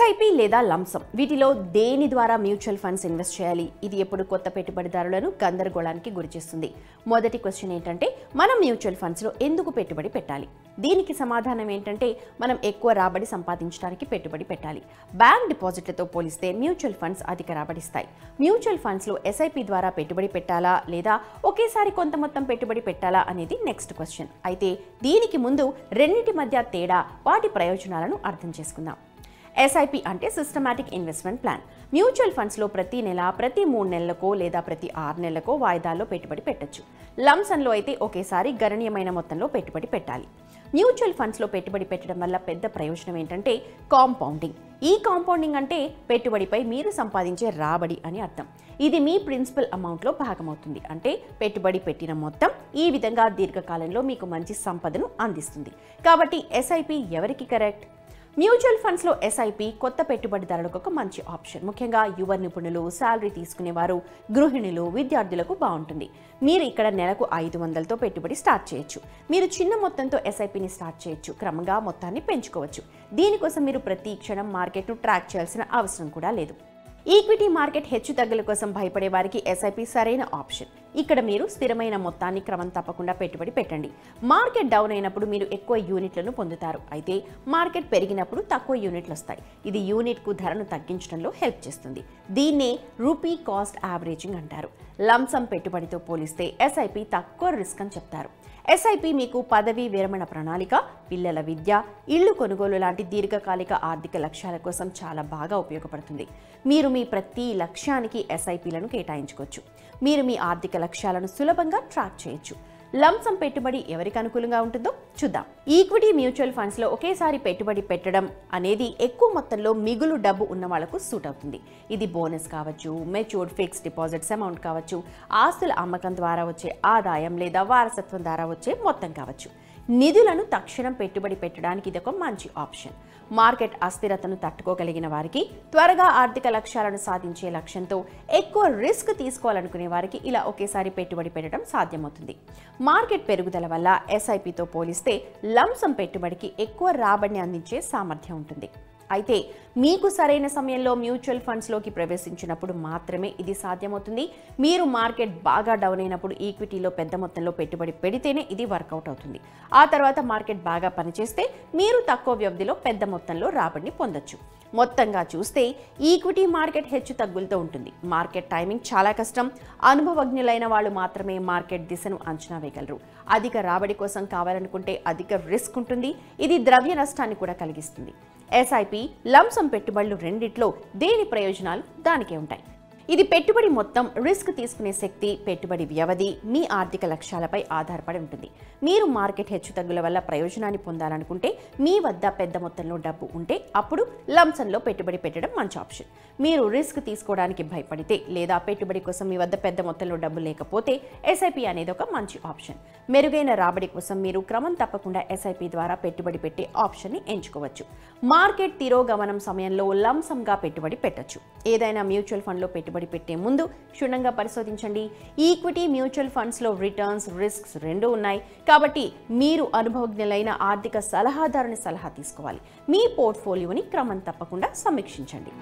SIP లేదా lump sum వీటిలో దేని ద్వారా మ్యూచువల్ ఫండ్స్ ఇన్వెస్ట్ చేయాలి? ఇది ఎప్పుడు కొత్త పెట్టుబడిదారులను గందరగోళానికి గురిచేస్తుంది. మొదటి క్వశ్చన్ ఏంటంటే, మనం మ్యూచువల్ ఫండ్స్లో ఎందుకు పెట్టుబడి పెట్టాలి? దీనికి సమాధానం ఏంటంటే, మనం ఎక్కువ రాబడి సంపాదించడానికి పెట్టుబడి పెట్టాలి. బ్యాంక్ డిపాజిట్లతో పోలిస్తే మ్యూచువల్ ఫండ్స్ అధిక రాబడిస్తాయి. మ్యూచువల్ ఫండ్స్లో ఎస్ఐపి ద్వారా పెట్టుబడి పెట్టాలా లేదా ఒకేసారి కొంత మొత్తం పెట్టుబడి పెట్టాలా అనేది నెక్స్ట్ క్వశ్చన్. అయితే దీనికి ముందు రెండింటి మధ్య తేడా, వాటి ప్రయోజనాలను అర్థం చేసుకుందాం. ఎస్ఐపి అంటే సిస్టమాటిక్ ఇన్వెస్ట్మెంట్ ప్లాన్. మ్యూచువల్ ఫండ్స్లో ప్రతి నెల, ప్రతి 3 నెలలకో లేదా ప్రతి 6 నెలలకో వాయిదాల్లో పెట్టుబడి పెట్టొచ్చు. లంసన్లో అయితే ఒకేసారి గణనీయమైన మొత్తంలో పెట్టుబడి పెట్టాలి. మ్యూచువల్ ఫండ్స్లో పెట్టుబడి పెట్టడం వల్ల పెద్ద ప్రయోజనం ఏంటంటే కాంపౌండింగ్. ఈ కాంపౌండింగ్ అంటే పెట్టుబడిపై మీరు సంపాదించే రాబడి అని అర్థం. ఇది మీ ప్రిన్సిపల్ అమౌంట్లో భాగమవుతుంది. అంటే పెట్టుబడి పెట్టిన మొత్తం ఈ విధంగా దీర్ఘకాలంలో మీకు మంచి సంపదను అందిస్తుంది. కాబట్టి ఎస్ఐపి ఎవరికి కరెక్ట్? మ్యూచువల్ ఫండ్స్లో ఎస్ఐపి కొత్త పెట్టుబడిదారులకు ఒక మంచి ఆప్షన్. ముఖ్యంగా యువ నిపుణులు, శాలరీ తీసుకునేవారు, గృహిణులు, విద్యార్థులకు బాగుంటుంది. మీరు ఇక్కడ నెలకు 500తో పెట్టుబడి స్టార్ట్ చేయొచ్చు. మీరు చిన్న మొత్తంతో ఎస్ఐపిని స్టార్ట్ చేయొచ్చు. క్రమంగా మొత్తాన్ని పెంచుకోవచ్చు. దీనికోసం మీరు ప్రతి క్షణం మార్కెట్ను ట్రాక్ చేయాల్సిన అవసరం కూడా లేదు. ఈక్విటీ మార్కెట్ హెచ్చుతగ్గుల కోసం భయపడే వారికి ఎస్ఐపి సరైన ఆప్షన్. ఇక్కడ మీరు స్థిరమైన మొత్తాన్ని క్రమం తప్పకుండా పెట్టుబడి పెట్టండి. మార్కెట్ డౌన్ అయినప్పుడు మీరు ఎక్కువ యూనిట్లను పొందుతారు. అయితే మార్కెట్ పెరిగినప్పుడు తక్కువ యూనిట్లు వస్తాయి. ఇది యూనిట్కు ధరను తగ్గించడంలో హెల్ప్ చేస్తుంది. దీన్నే రూపీ కాస్ట్ యావరేజింగ్ అంటారు. లంసమ్ పెట్టుబడితో పోలిస్తే ఎస్ఐపి తక్కువ రిస్క్ అని చెప్తారు. ఎస్ఐపి మీకు పదవీ విరమణ ప్రణాళిక, పిల్లల విద్య, ఇళ్లు కొనుగోలు లాంటి దీర్ఘకాలిక ఆర్థిక లక్ష్యాల కోసం చాలా బాగా ఉపయోగపడుతుంది. మీరు మీ ప్రతి లక్ష్యానికి ఎస్ఐపిలను కేటాయించుకోవచ్చు. మీరు మీ ఆర్థిక లక్ష్యాలను సులభంగా ట్రాక్ చేయొచ్చు. లంసమ్ పెట్టుబడి ఎవరికి అనుకూలంగా ఉంటుందో చూద్దాం. ఈక్విటీ మ్యూచువల్ ఫండ్స్లో ఒకేసారి పెట్టుబడి పెట్టడం అనేది ఎక్కువ మొత్తంలో మిగులు డబ్బు ఉన్న వాళ్లకు సూట్ అవుతుంది. ఇది బోనస్ కావచ్చు, మెచ్యూర్డ్ ఫిక్స్డ్ డిపాజిట్స్ అమౌంట్ కావచ్చు, ఆస్తుల అమ్మకం ద్వారా వచ్చే ఆదాయం లేదా వారసత్వం ద్వారా వచ్చే మొత్తం కావచ్చు. నిధులను తక్షణం పెట్టుబడి పెట్టడానికి ఇది ఒక మంచి ఆప్షన్. మార్కెట్ అస్థిరతను తట్టుకోగలిగిన వారికి, త్వరగా ఆర్థిక లక్ష్యాలను సాధించే లక్ష్యంతో ఎక్కువ రిస్క్ తీసుకోవాలనుకునే వారికి ఇలా ఒకేసారి పెట్టుబడి పెట్టడం సాధ్యమవుతుంది. మార్కెట్ పెరుగుదల వల్ల ఎస్ఐపితో పోలిస్తే లంసమ్ పెట్టుబడికి ఎక్కువ రాబడిని అందించే సామర్థ్యం ఉంటుంది. అయితే మీకు సరైన సమయంలో మ్యూచువల్ ఫండ్స్లోకి ప్రవేశించినప్పుడు మాత్రమే ఇది సాధ్యమవుతుంది. మీరు మార్కెట్ బాగా డౌన్ అయినప్పుడు ఈక్విటీలో పెద్ద మొత్తంలో పెట్టుబడి పెడితేనే ఇది వర్కౌట్ అవుతుంది. ఆ తర్వాత మార్కెట్ బాగా పనిచేస్తే మీరు తక్కువ వ్యవధిలో పెద్ద మొత్తంలో రాబడిని పొందొచ్చు. మొత్తంగా చూస్తే ఈక్విటీ మార్కెట్ హెచ్చు తగ్గులతో ఉంటుంది. మార్కెట్ టైమింగ్ చాలా కష్టం. అనుభవజ్ఞులైన వాళ్ళు మాత్రమే మార్కెట్ దిశను అంచనా వేయగలరు. అధిక రాబడి కోసం కావాలనుకుంటే అధిక రిస్క్ ఉంటుంది. ఇది ద్రవ్య నష్టాన్ని కూడా కలిగిస్తుంది. ఎస్ఐపి, లంసమ్ పెట్టుబడులు రెండిట్లో దేని ప్రయోజనాలు దానికే ఉంటాయి. ఇది పెట్టుబడి మొత్తం, రిస్క్ తీసుకునే శక్తి, పెట్టుబడి వ్యవధి మీ ఆర్థిక లక్ష్యాలపై ఆధారపడి ఉంటుంది. మీరు మార్కెట్ హెచ్చుతగ్గుల వల్ల ప్రయోజనాన్ని పొందాలనుకుంటే, మీ వద్ద పెద్ద మొత్తంలో డబ్బు ఉంటే అప్పుడు లంసమ్లో పెట్టుబడి పెట్టడం మంచి ఆప్షన్. మీరు రిస్క్ తీసుకోవడానికి భయపడితే లేదా పెట్టుబడి కోసం మీ వద్ద పెద్ద మొత్తంలో డబ్బు లేకపోతే ఎస్ఐపి అనేది ఒక మంచి ఆప్షన్. మెరుగైన రాబడి కోసం మీరు క్రమం తప్పకుండా ఎస్ఐపి ద్వారా పెట్టుబడి పెట్టే ఆప్షన్ని ఎంచుకోవచ్చు. మార్కెట్ తిరోగమనం సమయంలో లంసమ్గా పెట్టుబడి పెట్టొచ్చు. ఏదైనా మ్యూచువల్ ఫండ్లో పెట్టుబడి పెట్టే ముందు క్షుణ్ణంగా పరిశోధించండి. ఈక్విటీ మ్యూచువల్ ఫండ్స్లో రిటర్న్స్, రిస్క్స్ రెండూ ఉన్నాయి. కాబట్టి మీరు అనుభవజ్ఞులైన ఆర్థిక సలహాదారుని సలహా తీసుకోవాలి. మీ పోర్ట్ఫోలియోని క్రమం తప్పకుండా సమీక్షించండి.